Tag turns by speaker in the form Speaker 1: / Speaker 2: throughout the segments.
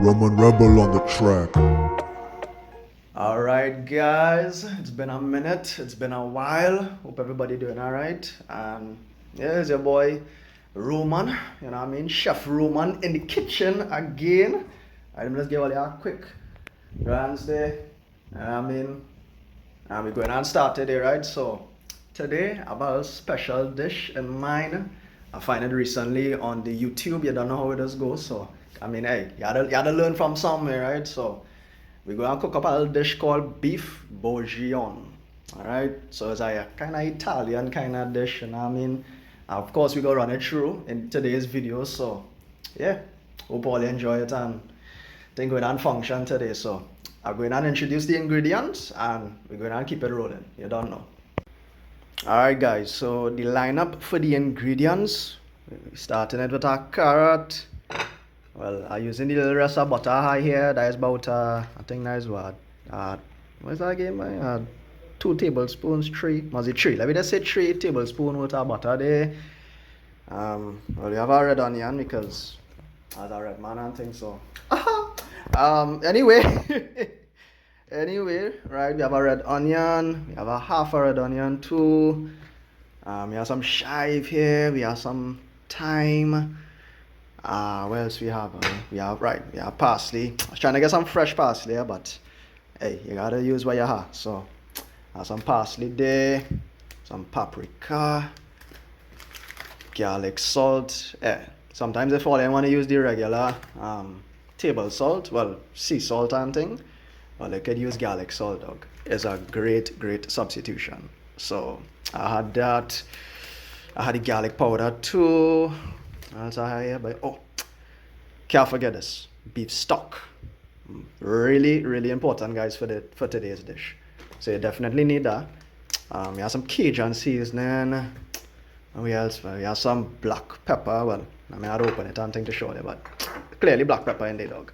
Speaker 1: Roman Rebel on the track.
Speaker 2: Alright guys, it's been a minute, it's been a while. Hope everybody doing alright. And yeah, it's your boy Roman, you know what I mean? Chef Roman in the kitchen again. Alright, let's give all you a quick glance there. You know what I mean? And we're going on start today, right? So today I have a special dish in mind. I find it recently on the YouTube. You don't know how it does go, so I mean, hey, you had to learn from somewhere, right? So we're going to cook up a little dish called beef bourguignon. Alright, so it's a kind of Italian kind of dish, you know what I mean? Of course, we're going to run it through in today's video, so yeah, hope all you enjoy it and think we're going to function today. So I'm going to introduce the ingredients and we're going to keep it rolling. You don't know. Alright guys, so the lineup for the ingredients, starting it with our carrot. Well, I'm using the little rest of butter high here. That is about, I think that is what is that again? 2 tablespoons, 3, was it 3? Let me just say 3 tablespoons worth of butter there. Well, we have a red onion because as a red man and things, so. Anyway. Anyway, right, we have a red onion, we have a half a red onion too. We have some chive here, we have some thyme. What else we have? We have parsley. I was trying to get some fresh parsley here, but hey, you gotta use what you have. So, some parsley there, some paprika, garlic salt. Sometimes if all I want to use the regular table salt, well, sea salt and thing, well, I could use garlic salt, dog. It's a great substitution. So, I had that. I had the garlic powder too. That's here, but can't forget this beef stock. Really important, guys, for today's dish. So you definitely need that. We have some Cajun seasoning. And we have some black pepper. Well, I mean, I'd open it and think to show you, but clearly black pepper in the dog.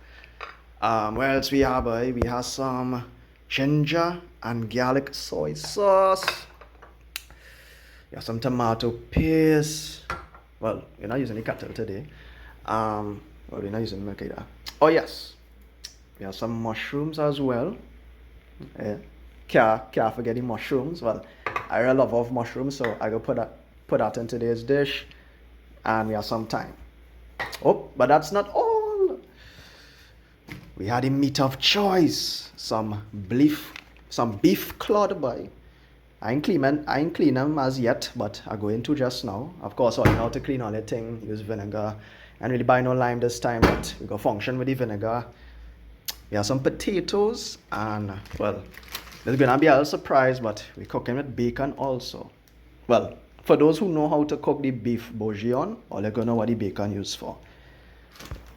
Speaker 2: What else we have? We have some ginger and garlic soy sauce. We have some tomato paste. Well, we're not using the kettle today. Well, we're not using milk either. Oh yes, we have some mushrooms as well. Can't forget the mushrooms. Well, I really love mushrooms, so I go put that in today's dish. And we have some thyme. Oh, but that's not all. We had the meat of choice, some beef clod boy. I ain't clean them as yet, but I go into just now. Of course, I know how to clean all the thing. Use vinegar. And really buy no lime this time, but we go function with the vinegar. We have some potatoes, and well, there's gonna be a little surprise, but we're cooking with bacon also. Well, for those who know how to cook the beef bourguignon, all you're gonna know what the bacon used for.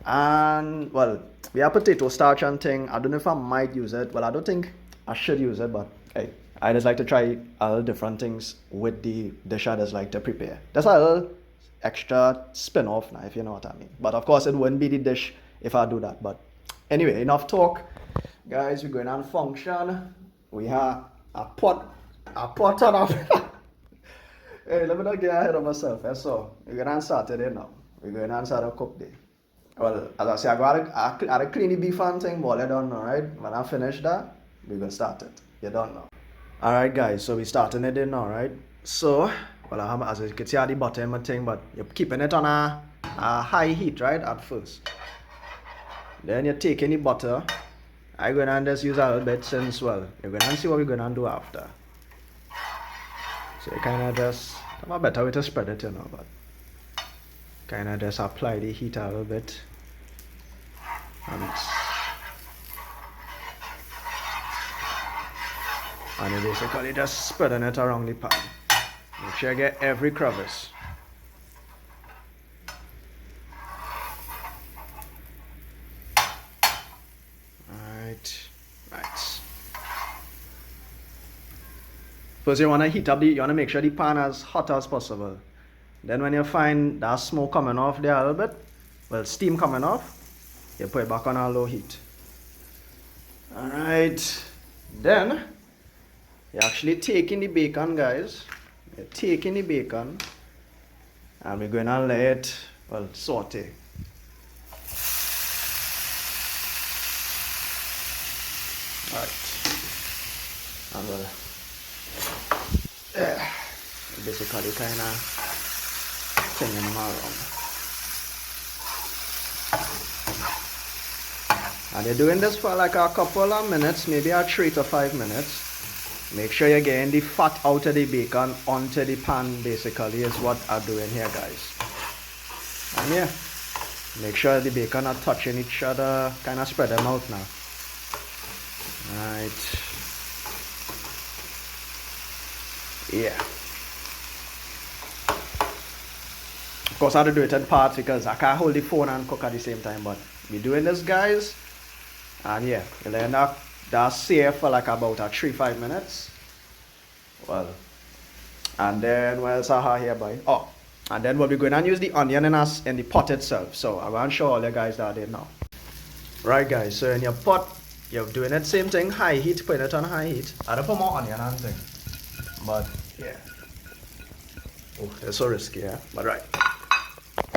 Speaker 2: And well, we have potato starch and thing. I don't know if I might use it. Well, I don't think I should use it, but hey, I just like to try other different things with the dish I just like to prepare. That's a little extra spin-off now, if you know what I mean. But of course, it wouldn't be the dish if I do that. But anyway, enough talk. Guys, we're going on function. We have a pot on up. Hey, let me not get ahead of myself. So, we're going to start today now. We're going to start to cook day. Well, as I say, I got to clean the beef and thing, but I don't know, right? When I finish that, we're going to start it. You don't know. Alright guys, so we're starting it in now, right? So, well, as you can see at the bottom and thing, but you're keeping it on a high heat, right, at first. Then you're taking the butter. I'm going to just use a little bit since, well, you're going to see what we're going to do after. So you kind of just, have a better way to spread it, you know, but kind of just apply the heat a little bit. And you basically just spreading it around the pan. Make sure you get every crevice. Right. First you want to heat up you want to make sure the pan as hot as possible. Then when you find that smoke coming off there a little bit, well, steam coming off, you put it back on a low heat. Alright. Then you're actually taking the bacon, guys. You're taking the bacon and we're going to let it, well, saute. And we'll basically kind of turning them around. And you're doing this for like a couple of minutes, maybe 3 to 5 minutes. Make sure you're getting the fat out of the bacon onto the pan, basically, is what I'm doing here, guys. And yeah, make sure the bacon are touching each other, kind of spread them out now. Right. Yeah. Of course, I have to do it in parts because I can't hold the phone and cook at the same time, but we're doing this, guys. And yeah, you'll end up that's sear for like about 3-5 minutes. Well, and then what else I have here, boy? Oh, and then we'll be going and use the onion in the pot itself. So I want to show all you guys that in now. Right, guys, so in your pot, you're doing it same thing, high heat, putting it on high heat. I don't put more onion and thing. But yeah. Oh, it's so risky, yeah? But right.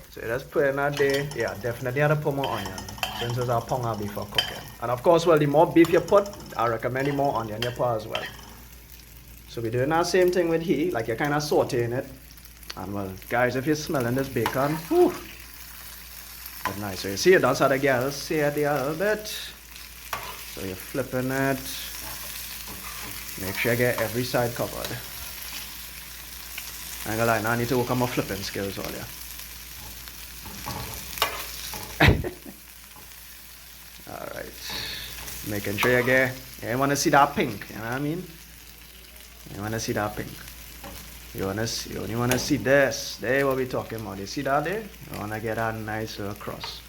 Speaker 2: So let's put in that there. Yeah, definitely have to put more onion. Since it's a pound of beef for cooking. And of course, well, the more beef you put, I recommend the more onion you put as well. So we're doing that same thing with heat, like you're kind of sauteing it. And well, guys, if you're smelling this bacon, whew, that's nice. So you see it does have to get seared there a little bit. So you're flipping it. Make sure you get every side covered. I ain't gonna lie, now I need to work on my flipping skills all yeah. Alright. Making sure you want to see that pink, you know what I mean? You want to see that pink. You only want to see this. There what we're talking about. You see that there? You want to get a nice little crust.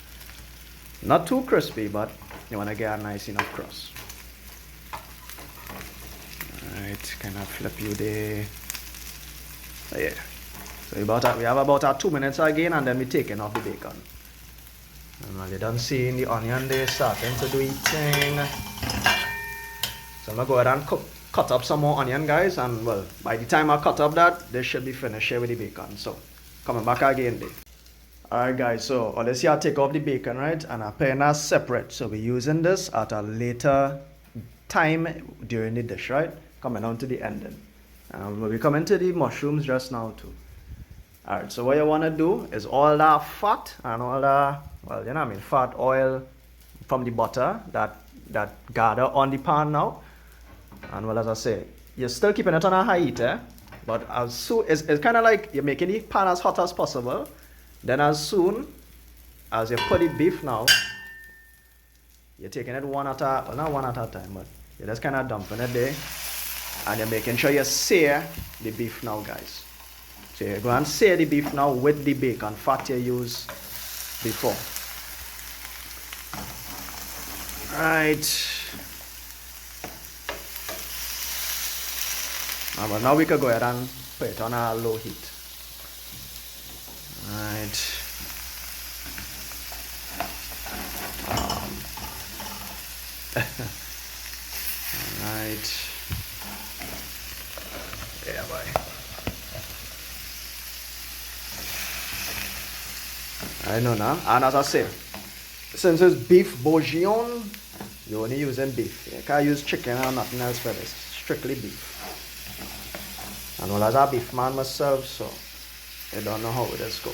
Speaker 2: Not too crispy, but you want to get a nice enough crust. Alright, kind of flip you there. So yeah. So we have about 2 minutes again and then we're taking off the bacon. And while you done seeing the onion there starting to do its thing. So I'm going to go ahead and cut up some more onion, guys, and well, by the time I cut up that, this should be finished here with the bacon. So, coming back again there. Alright guys, so let's see I take off the bacon, right, and I put that separate. So we're using this at a later time during the dish, right, coming on to the ending. We'll be coming to the mushrooms just now too. Alright, so what you want to do is all that fat and all that, well, you know what I mean, fat, oil from the butter that gather on the pan now. And well, as I say, you're still keeping it on a high heat, but as soon it's kind of like you're making the pan as hot as possible. Then as soon as you put the beef now, you're taking it not one at a time, but you're just kind of dumping it there. And you're making sure you sear the beef now, guys. So you go and sear the beef now with the bacon fat you used before. Right. But now we can go ahead and put it on a low heat. Right. Right. Yeah, boy. I know now. And as I say, since it's beef bourguignon, you're only using beef. You can't use chicken or nothing else for this. Strictly beef. And well, as a beef man myself, so I don't know how this go.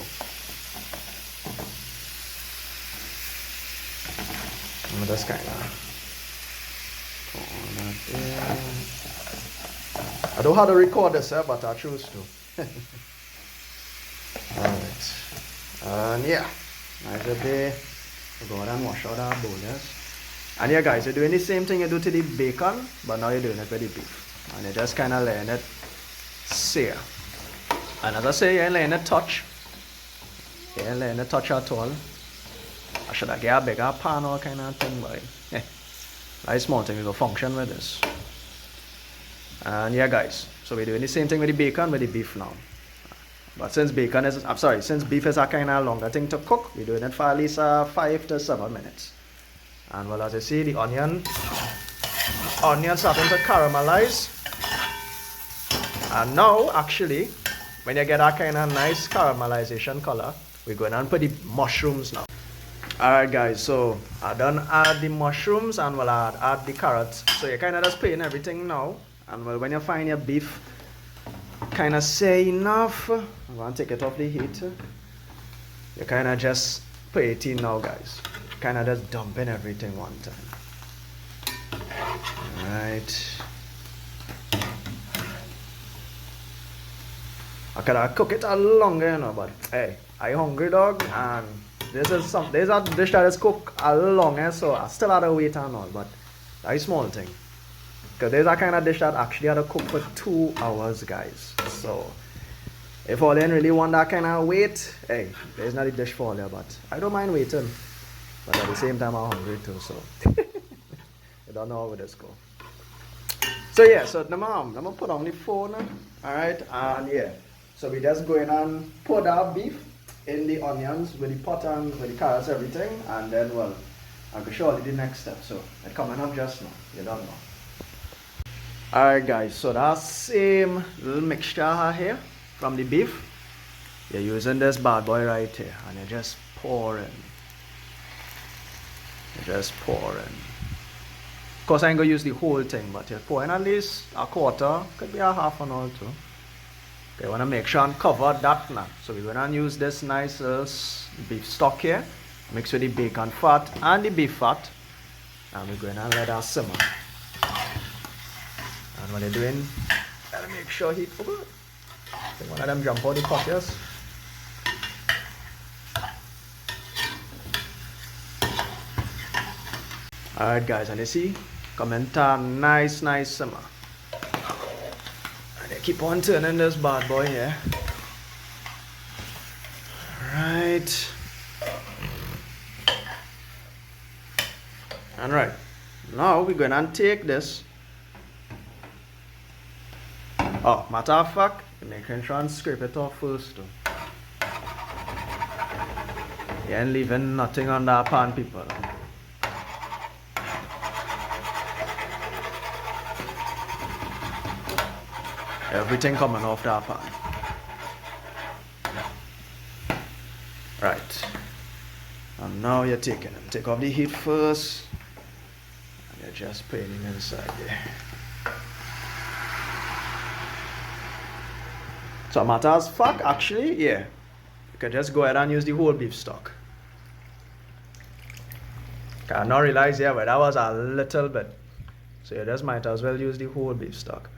Speaker 2: I'm just kind of I don't have to record this, but I choose to. Alright. And yeah, nice a day. Go ahead and wash out our bowl, yes. And yeah, guys, you're doing the same thing you do to the bacon, but now you're doing it with the beef. And you're just kind of letting it sear. And as I say, you ain't letting it touch. You ain't letting it touch at all. I should have get a bigger pan or kind of thing, but very small thing will function with this. And yeah, guys, so we're doing the same thing with the bacon with the beef now. But since beef is a kind of longer thing to cook, we're doing it for at least 5 to 7 minutes. And well, as you see, the onion starting to caramelize. And now, actually, when you get that kind of nice caramelization color, we're going to put the mushrooms now. Alright guys, so I done add the mushrooms and well I add the carrots. So you're kind of just putting everything now And well, when you find your beef kind of say enough, I'm going to take it off the heat. You kind of just put it in now, guys. Kind of just dumping everything one time. Alright. I could have cooked it a lot longer, you know, but hey, I hungry dog, and this is a dish that is cooked a lot longer, so I still had to wait and all, but that's a small thing. Because there's a kind of dish that actually had to cook for 2 hours, guys. So if all didn't really want that kind of wait, hey, there's not a dish for you, but I don't mind waiting. But at the same time, I'm hungry too, so I don't know how this go. So yeah, so now I'm gonna put on the phone, alright, and yeah. So we just go in and put our beef in the onions with the pot and with the carrots, everything, and then well, I can show you the next step. So it's coming up just now, you don't know. Alright guys, so that same little mixture here from the beef, you're using this bad boy right here, and you just pour in. You just pour in. Of course, I ain't gonna use the whole thing, but you're pouring at least a quarter, could be a half and all too. Okay, I wanna make sure and cover that now. So we're gonna use this nice beef stock here, mixed with the bacon fat and the beef fat, and we're gonna let that simmer. And what you're doing, gotta make sure heat for good. I think one of them jump out the pot, yes. Alright guys, and you see, coming to nice simmer. And you keep on turning this bad boy here. Alright. Alright. Now we're going to take this. Oh, matter of fact, make sure and scrape it off first too. You ain't leaving nothing on that pan, people. Everything coming off that pan. Right. And now you're taking them. Take off the heat first. And you're just putting them inside there. So matter as fact, actually, yeah. You can just go ahead and use the whole beef stock. I now realize, yeah, but that was a little bit. So you just might as well use the whole beef stock.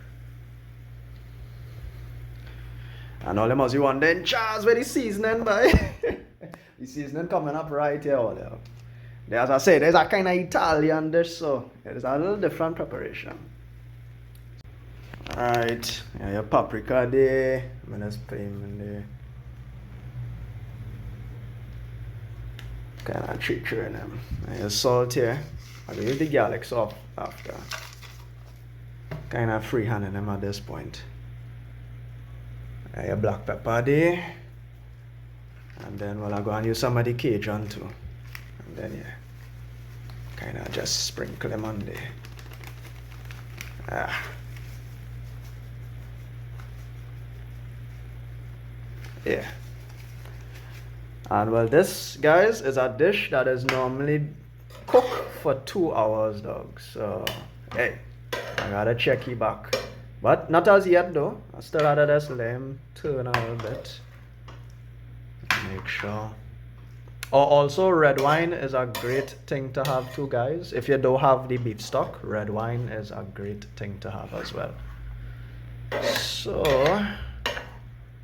Speaker 2: And all them as you want then charge with the seasoning, boy. The seasoning coming up right here, all there. As I said, there's a kind of Italian dish, so it's a little different preparation. Alright, yeah, your paprika there. I'm gonna spray them in there. Kind of trickling them. And your salt here. I will use the garlic sauce after. Kind of freehanding them at this point. Your black pepper there, and then well, I'm going to use some of the Cajun too, and then yeah, kind of just sprinkle them on there. Yeah, and well, this guys is a dish that is normally cooked for 2 hours, dog. So hey, I gotta check it back. But not as yet though. I still had to just let him turn a little bit. Make sure. Oh, also red wine is a great thing to have too, guys. If you don't have the beef stock, red wine is a great thing to have as well. So,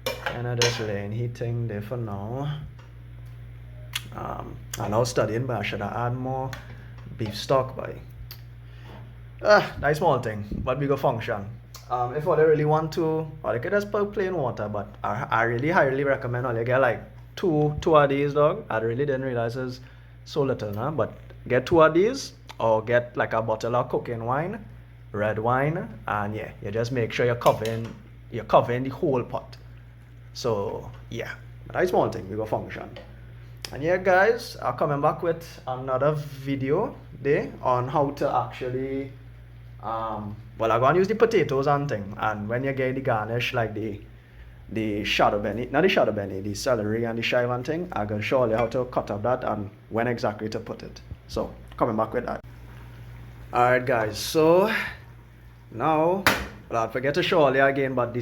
Speaker 2: kind of just laying heating there for now. I'm now studying, but I should have add more beef stock by. That's small thing, but we go function. If what they really want to, or they could just put plain water, but I really highly recommend all you get like two of these, dog. I really didn't realize it's so little, nah? But get 2 of these, or get like a bottle of cooking wine, red wine, and yeah, you just make sure you're covering the whole pot. So yeah, that's small thing, we go function. And yeah guys, I'm coming back with another video there on how to actually well, I'm going to use the potatoes and thing, and when you get the garnish like the shadow benny, not the shadow benny, the celery and the chive and thing, I'm going to show you how to cut up that and when exactly to put it. So coming back with that. Alright guys, so now well, I'll forget to show all you again, but the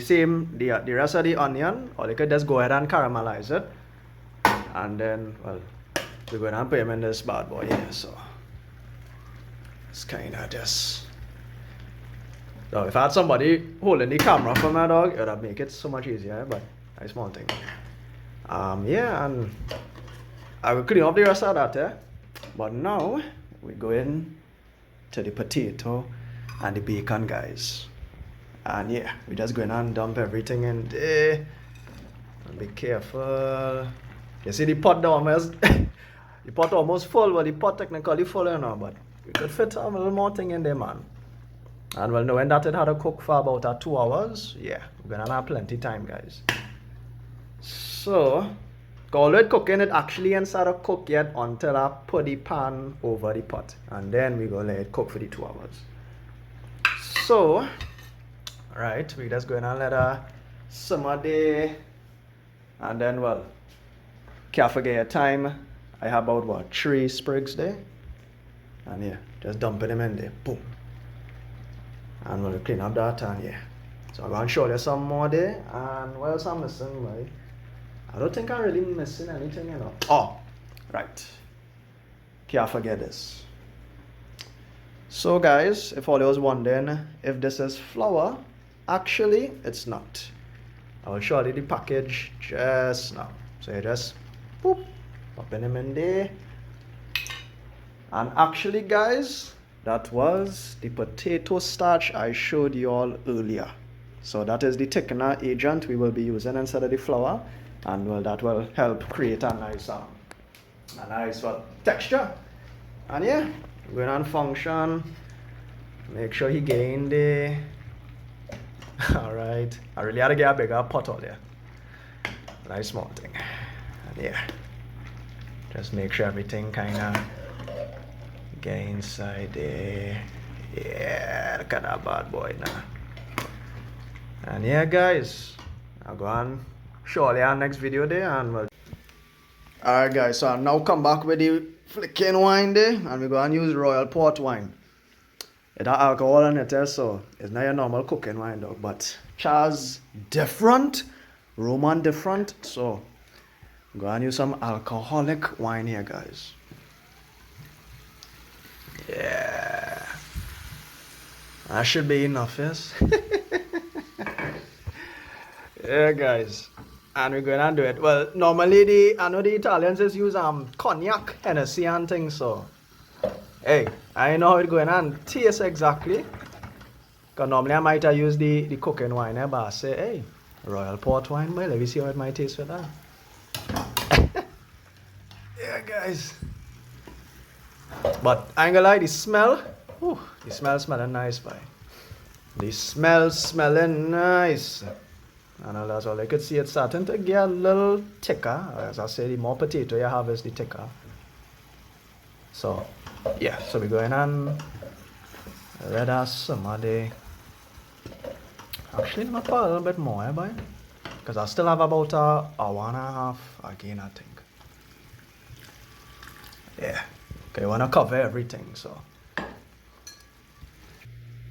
Speaker 2: rest of the onion, or you could just go ahead and caramelize it. And then, well, we're going to put him in this bad boy here, so it's kind of just. So if I had somebody holding the camera for my dog, it would make it so much easier, but a small thing. Yeah, and I will clean up the rest of that, but now we go in to the potato and the bacon, guys. And yeah, we just go in and dump everything in there. And be careful. You see the pot almost the pot almost full, but the pot technically full enough, but we could fit a little more thing in there, man. And well, knowing that it had to cook for about 2 hours, yeah, we're gonna have plenty time, guys. So, while we're cooking, it actually ain't started to cook yet until I put the pan over the pot, and then we gonna let it cook for the 2 hours. So, right, we just go in and let her simmer there, and then, well, can't forget your time. I have about what, 3 sprigs there, and yeah, just dumping them in there, boom. And we'll clean up that, and yeah. So I'm gonna show you some more there, and what else I'm missing, right? I don't think I'm really missing anything, you know. Oh, right. Can't forget this. So guys, if all you was wondering if this is flour, actually it's not. I will show you the package just now. So you just boop, popping them in there. And actually guys, that was the potato starch I showed you all earlier. So that is the thickener agent we will be using instead of the flour. And well, that will help create a nice well, texture. And yeah, going on function. Make sure he get in there. Alright. I really had to get a bigger pot out there. Nice small thing. And yeah. Just make sure everything kinda get inside there. Yeah, look at that bad boy now. And yeah guys, I'll go on show you our next video there, and well. Alright guys, so I'll now come back with the flicking wine there, and we're going to use royal port wine. It has alcohol in it, so it's not your normal cooking wine, dog, but Char's different, Roman different, so I'm going to use some alcoholic wine here, guys. Yeah, that should be enough, yes. Yeah guys, and we're gonna do it. Well, normally I know the Italians just use cognac, Hennessy and things, so hey, I know how it's going on taste exactly, because normally I might have used the cooking wine, but I say, hey, royal port wine, well, let me see how it might taste with that. Yeah guys, but I ain't gonna lie, the smell, whew, the smell smelling nice, boy. The smell smelling nice. And that's all I could see. It's starting to get a little thicker. As I say, the more potato you have is the thicker. So yeah, so we're going on let us simmer there. Actually, I'm gonna put a little bit more, boy, because I still have about an hour and a half again, I think. Yeah, okay, you want to cover everything, so.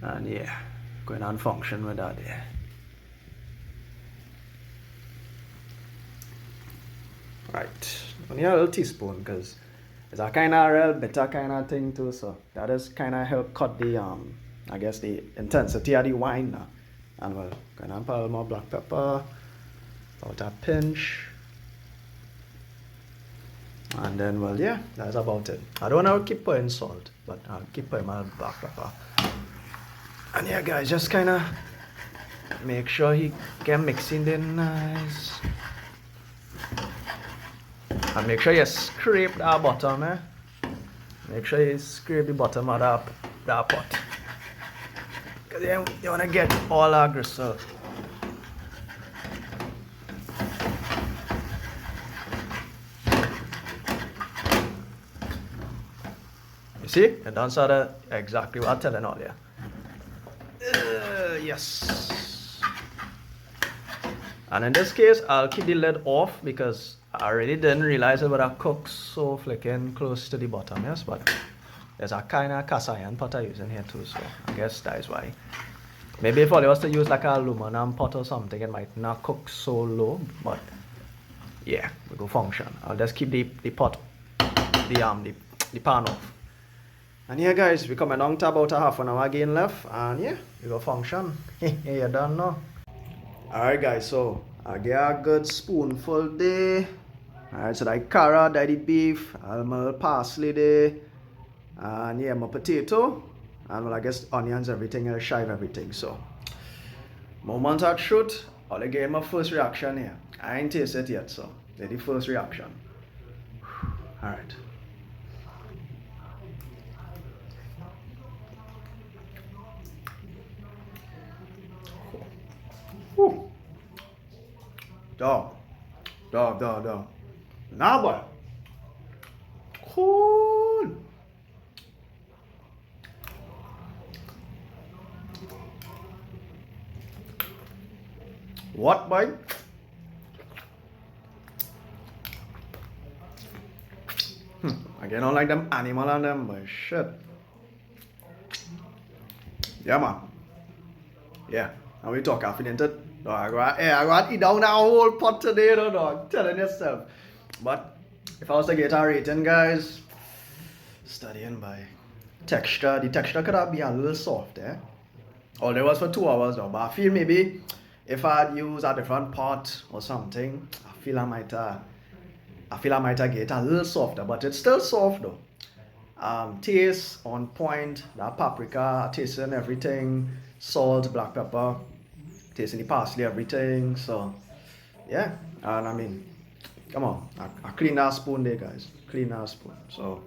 Speaker 2: And yeah, going on function with that there. Right, only a little teaspoon, because it's a kind of real bitter kind of thing too, so that is kind of help cut the I guess the intensity of the wine now. And we're gonna put a little more black pepper, about a pinch, and then well, yeah, that's about it. I don't want to keep putting salt, but I'll keep putting my black pepper. And yeah guys, just kind of make sure he can mix in there nice. And make sure you scrape that bottom, eh? Make sure you scrape the bottom of that pot. Because you want to get all that gristle. You see? You done saw exactly what I'm telling all you. Yes. And in this case, I'll keep the lid off because I really didn't realize it would have cooked so flicking close to the bottom, yes, but there's a kind of cast iron pot I use in here too, so I guess that is why. Maybe if I was to use like a aluminum pot or something, it might not cook so low, but yeah, we go function. I'll just keep the pot, the pan off. And yeah guys, we coming down to about a half an hour again left, and yeah, we go function. You done now. Alright guys, so I get a good spoonful there. Alright, so that carrot, that the beef, my parsley there, and yeah, my potato, and well, I guess onions, everything, I'll shive everything. So, moment I shoot, I'll get my first reaction here. I ain't tasted it yet, so that's the first reaction. Alright. Whew. Dog. Nah, boy. Cool. What, boy? I don't like them animal on them, but shit. Yeah, man. Yeah. And we talk confident. I got to eat down that whole pot today, though, dog. Telling yourself. But if I was to get a rating, guys, studying by texture, the texture could have been a little soft, eh? All it was for 2 hours, though. But I feel maybe if I'd use a different pot or something, I feel I might get a little softer, but it's still soft though. Taste on point, that paprika, tasting everything, salt, black pepper, tasting the parsley, everything. So yeah, and I mean, come on, I clean that spoon there, guys. Clean that spoon. So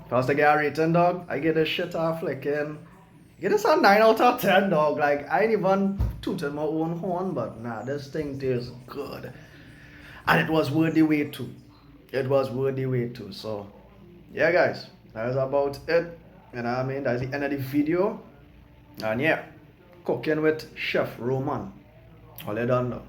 Speaker 2: if I was to get a rating, dog, I get this shit off flicking. Get this a 9 out of 10, dog. Like, I ain't even tooted my own horn, but nah, this thing tastes good. And it was worth the wait too. It was worth the wait too. So, yeah, guys, that's about it. You know what I mean? That's the end of the video. And yeah, cooking with Chef Roman. All you done know.